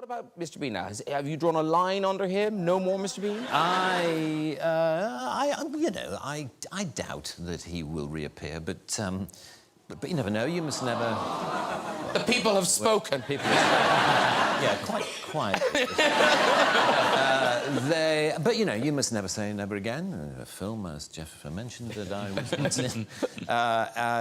What about Mr. Bean now? Have you drawn a line under him? No more Mr. Bean? I doubt that he will reappear, but you never know. You must never. The people have spoken. People yeah, quite. But you know, you must never say never again. A film, as Jeff mentioned, that I was in.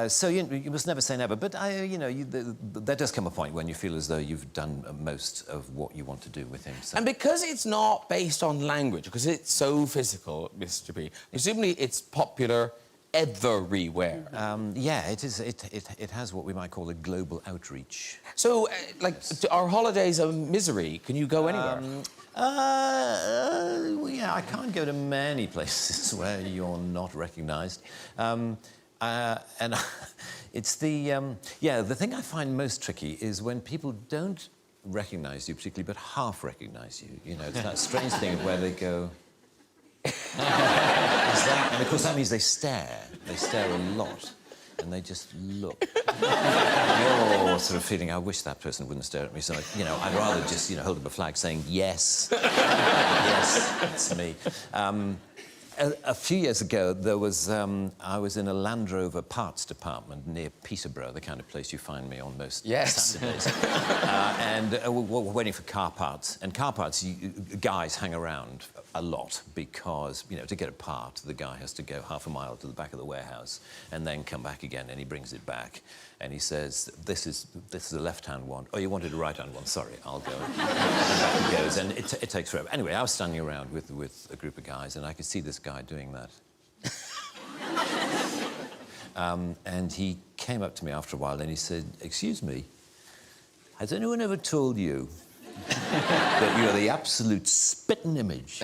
So you must never say never. But there does come a point when you feel as though you've done most of what you want to do with him. So. And because it's not based on language, because it's so physical, Mr. Bean, presumably it's popular everywhere. Yeah, it is. It has what we might call a global outreach. So, are holidays a misery? Can you go anywhere? Well, yeah, I can't go to many places where you're not recognised. And it's the thing I find most tricky is when people don't recognise you particularly, but half recognise you. You know, it's that strange thing where they go. And of course that means they stare. They stare a lot, and they just look. You're sort of feeling, I wish that person wouldn't stare at me. So, I'd rather just, hold up a flag saying yes, yes, it's me. A few years ago, there was I was in a Land Rover parts department near Peterborough, the kind of place you find me on most Saturdays. And we're waiting for car parts. And car parts, guys hang around a lot because, to get a part, the guy has to go half a mile to the back of the warehouse and then come back again, and he brings it back. And he says, this is a left-hand one. Oh, you wanted a right-hand one? Sorry, I'll go. And back he goes, and it takes forever. Anyway, I was standing around with a group of guys, and I could see this guy doing that. And he came up to me after a while, and he said, "Excuse me, has anyone ever told you that you're the absolute spitting image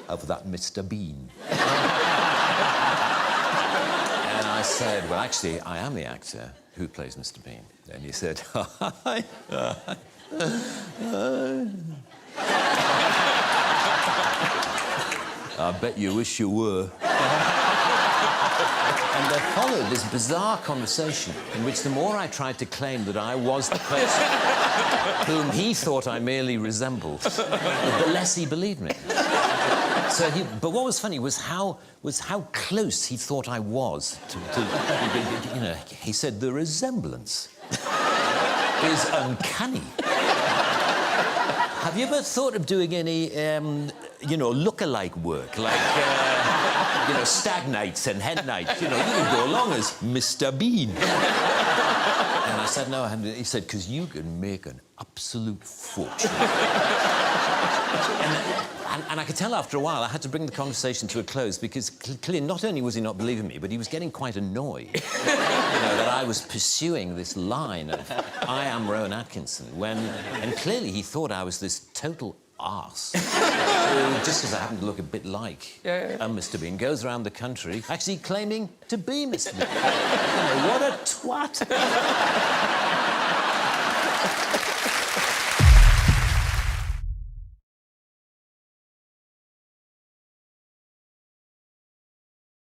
of that Mr. Bean?" And I said, "Well, actually, I am the actor who plays Mr. Bean." And he said, "I bet you wish you were." And there followed this bizarre conversation in which the more I tried to claim that I was the person whom he thought I merely resembled, the less he believed me. But what was funny was how close he thought I was to he said, "The resemblance is uncanny." Have you ever thought of doing any, look-alike work, like, stag nights and hen nights? You can go along as Mr. Bean. And I said, no, and he said, because you can make an absolute fortune. And I could tell after a while I had to bring the conversation to a close because clearly not only was he not believing me, but he was getting quite annoyed that I was pursuing this line of I am Rowan Atkinson and clearly he thought I was this total arse who, just because I happen to look a bit like Mr. Bean, goes around the country actually claiming to be Mr. Bean. What a twat.